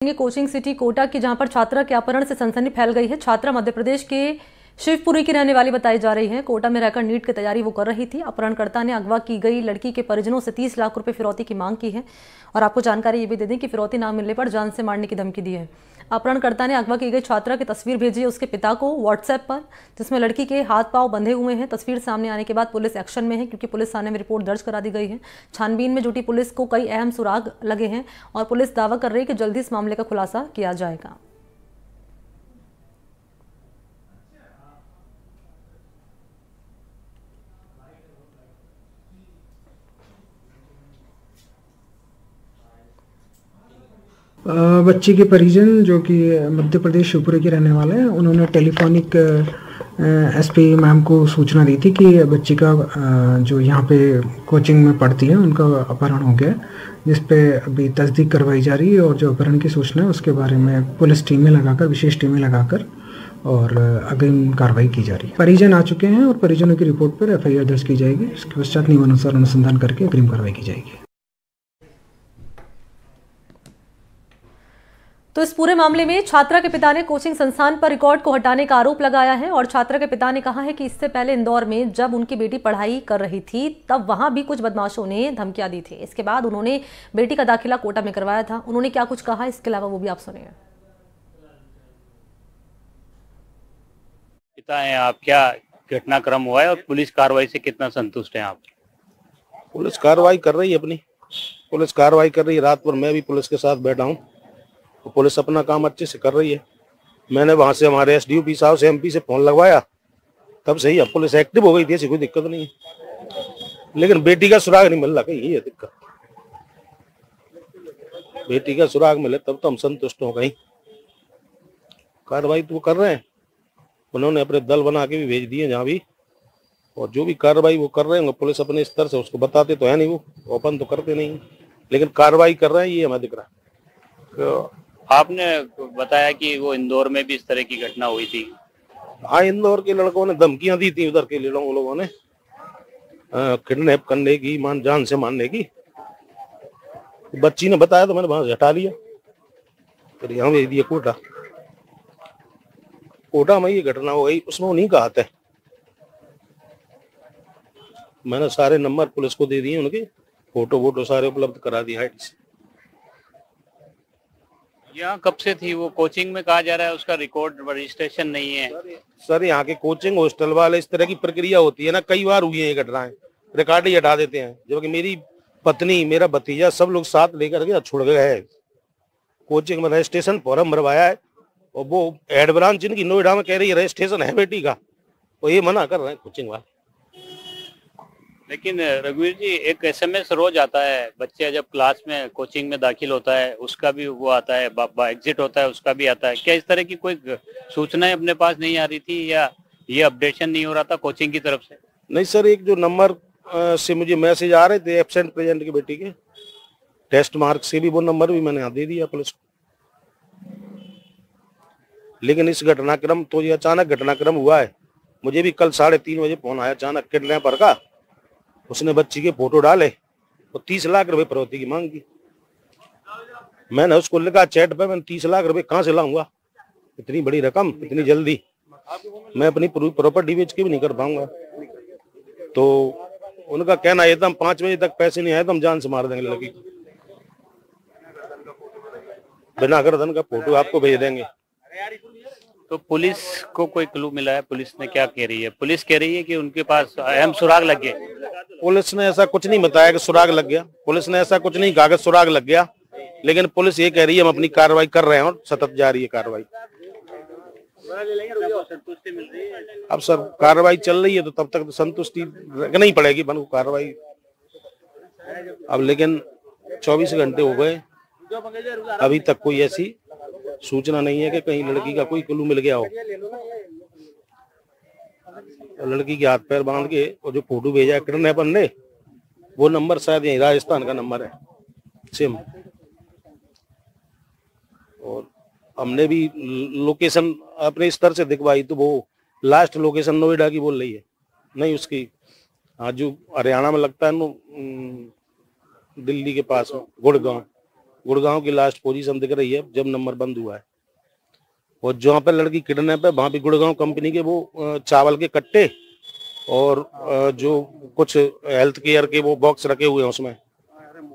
Coaching city Kota की, जहां पर छात्रा के अपहरण से सनसनी फैल गई है। छात्रा मध्य प्रदेश के शिवपुरी की रहने वाली बताई जा रही है। कोटा में रहकर नीट की तैयारी वो कर रही थी। अपहरणकर्ता ने अगवा की गई लड़की के परिजनों से 30 लाख रुपए फिरौती की मांग की है। और आपको जानकारी ये भी दे दें कि फिरौती ना मिलने पर जान से मारने की धमकी दी है। अपहरणकर्ता ने अगवा की गई छात्रा की तस्वीर भेजी है उसके पिता को व्हाट्सएप पर, जिसमें लड़की के हाथ पांव बंधे हुए हैं। तस्वीर सामने आने के बाद पुलिस एक्शन में है, क्योंकि पुलिस थाने में रिपोर्ट दर्ज करा दी गई है। छानबीन में जुटी पुलिस को कई अहम सुराग लगे हैं और पुलिस दावा कर रही है कि जल्दी इस मामले का खुलासा किया जाएगा। बच्ची के परिजन जो कि मध्य प्रदेश शिवपुरी के रहने वाले हैं, उन्होंने टेलीफोनिक एसपी मैम को सूचना दी थी कि बच्ची का जो यहाँ पे कोचिंग में पढ़ती है उनका अपहरण हो गया, जिस पे अभी तस्दीक करवाई जा रही है। और जो अपहरण की सूचना है उसके बारे में पुलिस टीमें लगाकर, विशेष टीमें लगाकर और अग्रिम कार्रवाई की जा रही है। परिजन आ चुके हैं और परिजनों की रिपोर्ट पर एफआईआर दर्ज की जाएगी। उसके पश्चात नियमानुसार अनुसंधान करके अग्रिम कार्रवाई की जाएगी। तो इस पूरे मामले में छात्रा के पिता ने कोचिंग संस्थान पर रिकॉर्ड को हटाने का आरोप लगाया है। और छात्रा के पिता ने कहा है कि इससे पहले इंदौर में जब उनकी बेटी पढ़ाई कर रही थी तब वहां भी कुछ बदमाशों ने धमकियां दी थी। इसके बाद उन्होंने बेटी का दाखिला कोटा में करवाया था। उन्होंने क्या कुछ कहा, इसके अलावा वो भी आप सुनिए। पिता हैं आप, क्या घटनाक्रम हुआ है और पुलिस कार्रवाई से कितना संतुष्ट हैं आप? पुलिस कार्रवाई कर रही है, अपनी पुलिस कार्रवाई कर रही है। रात भर मैं भी पुलिस के साथ बैठा हूँ, तो पुलिस अपना काम अच्छे से कर रही है। मैंने वहां से हमारे एसडीओपी साहब से, एमपी से फोन लगवाया, तब से ही अब पुलिस एक्टिव हो गई थी। ऐसी कोई दिक्कत नहीं है, लेकिन बेटी का सुराग नहीं मिल रहा, कहीं यही है दिक्कत। बेटी का सुराग मिले तब तो हम संतुष्ट हो गई। कार्रवाई तो वो कर रहे हैं, उन्होंने अपने दल बना के भी भेज दिए जहाँ भी, और जो भी कार्रवाई वो कर रहे हैं पुलिस अपने स्तर से उसको बताते तो है नहीं, वो ओपन तो करते नहीं, लेकिन कार्रवाई कर रहे हैं, ये हमें दिख रहा है। तो आपने बताया कि वो इंदौर में भी इस तरह की घटना हुई थी। हाँ, इंदौर के लड़कों ने धमकियां दी थी, उधर के लोगों ने किडनैप करने की, जान से मारने की। बच्ची ने बताया तो मैंने वहां से हटा लिया, फिर यहाँ भेज दिया कोटा। कोटा में ये घटना हो गई, उसमें उन्हीं का हाथ है। मैंने सारे नंबर पुलिस को दे दिए, उनके फोटो वोटो सारे उपलब्ध करा दिए आईडी से। यहाँ कब से थी वो कोचिंग में? कहा जा रहा है उसका रिकॉर्ड रजिस्ट्रेशन नहीं है। सर यहाँ के कोचिंग हॉस्टल वाले, इस तरह की प्रक्रिया होती है ना, कई बार हुई है ये घटनाएं, रिकॉर्ड ही हटा देते हैं। जबकि मेरी पत्नी, मेरा भतीजा, सब लोग साथ लेकर के छुड़ गए हैं। कोचिंग में रजिस्ट्रेशन फॉर्म भरवाया है, और वो हेड ब्रांच इनकी नोएडा में कह रही है रजिस्ट्रेशन है बेटी का, और ये मना कर रहे हैं कोचिंग वाले। लेकिन रघुवीर जी, एक एसएमएस रोज आता है, बच्चे जब क्लास में कोचिंग में दाखिल होता है उसका भी वो आता है, एग्जिट होता है उसका भी आता है। क्या इस तरह की कोई सूचनाएं अपने पास नहीं आ रही थी, या ये अपडेशन नहीं हो रहा था कोचिंग की तरफ से? नहीं सर, एक जो नंबर से मुझे मैसेज आ रहे थे एब्सेंट प्रेजेंट की बेटी के, टेस्ट मार्क से भी, वो नंबर भी मैंने दे दिया पुलिस को। लेकिन इस घटनाक्रम तो ये अचानक घटनाक्रम हुआ है। मुझे भी कल 3:30 बजे फोन आया अचानक किडनैपर का। उसने बच्ची के फोटो डाले और 30 लाख रुपए फिरौती की मांग की। मैंने उसको लिखा चैट पे, मैं 30 लाख रुपए कहाँ से लाऊंगा, इतनी बड़ी रकम इतनी जल्दी मैं अपनी प्रॉपर्टी बेच के भी नहीं कर पाऊंगा। तो उनका कहना ये था, हम 5 बजे तक पैसे नहीं आए तो हम जान से मार देंगे लड़की को, बिना गर्दन का फोटो आपको भेज देंगे। तो पुलिस को कोई क्लू मिला है? पुलिस ने क्या कह रही है? पुलिस कह रही है कि उनके पास अहम सुराग लग गए। पुलिस ने ऐसा कुछ नहीं बताया कि सुराग लग गया, पुलिस ने ऐसा कुछ नहीं कहा कि सुराग लग गया, लेकिन पुलिस ये कह रही है हम अपनी कार्रवाई कर रहे हैं और सतत जारी है कार्रवाई। अब सर कार्रवाई चल रही है तो तब तक तो संतुष्टि रखना ही पड़ेगी बन कार्रवाई। अब लेकिन 24 घंटे हो गए, अभी तक कोई ऐसी सूचना नहीं है कि कहीं लड़की का कोई क्लू मिल गया हो। लड़की के हाथ पैर बांध के और जो फोटो भेजा है किडनैपर ने, वो नंबर शायद यही राजस्थान का नंबर है सिम। और हमने भी लोकेशन अपने स्तर से दिखवाई तो वो लास्ट लोकेशन नोएडा की बोल रही है, नहीं उसकी जो हरियाणा में लगता है दिल्ली के पास गुड़गांव, गुड़गांव की लास्ट पोजीशन दिख रही है जब नंबर बंद हुआ है। और जहाँ पे लड़की किडनैप है वहां पे गुड़गांव कंपनी के वो चावल के कट्टे और जो कुछ हेल्थ केयर के वो बॉक्स रखे हुए हैं, उसमें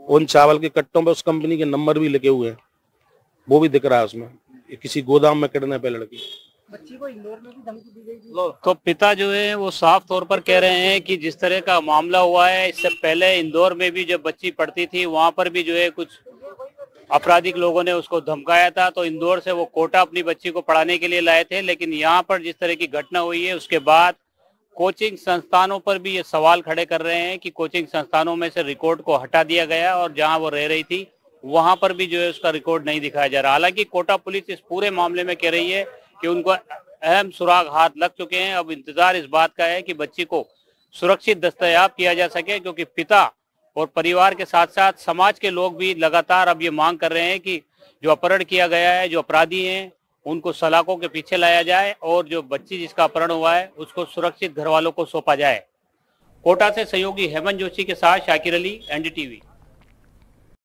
उन चावल के कट्टों पे उस कंपनी के नंबर भी लिखे हुए हैं, वो भी दिख रहा है उसमें। किसी गोदाम में किडनैप है लड़की। बच्ची को इंदौर में भी धमकी दी गई। तो पिता जो है वो साफ तौर पर कह रहे हैं कि जिस तरह का मामला हुआ है, इससे पहले इंदौर में भी जब बच्ची पढ़ती थी वहां पर भी जो है कुछ आपराधिक लोगों ने उसको धमकाया था, तो इंदौर से वो कोटा अपनी बच्ची को पढ़ाने के लिए लाए थे। लेकिन यहाँ पर जिस तरह की घटना हुई है उसके बाद कोचिंग संस्थानों पर भी ये सवाल खड़े कर रहे हैं कि कोचिंग संस्थानों में से रिकॉर्ड को हटा दिया गया और जहां वो रह रही थी वहां पर भी जो है उसका रिकॉर्ड नहीं दिखाया जा रहा। हालांकि कोटा पुलिस इस पूरे मामले में कह रही है कि उनको अहम सुराग हाथ लग चुके हैं। अब इंतजार इस बात का है कि बच्ची को सुरक्षित दस्तयाब किया जा सके, क्योंकि पिता और परिवार के साथ साथ समाज के लोग भी लगातार अब ये मांग कर रहे हैं कि जो अपहरण किया गया है, जो अपराधी हैं, उनको सलाखों के पीछे लाया जाए और जो बच्ची जिसका अपहरण हुआ है उसको सुरक्षित घर वालों को सौंपा जाए। कोटा से सहयोगी हेमंत जोशी के साथ शाकिर अली, एनडीटीवी।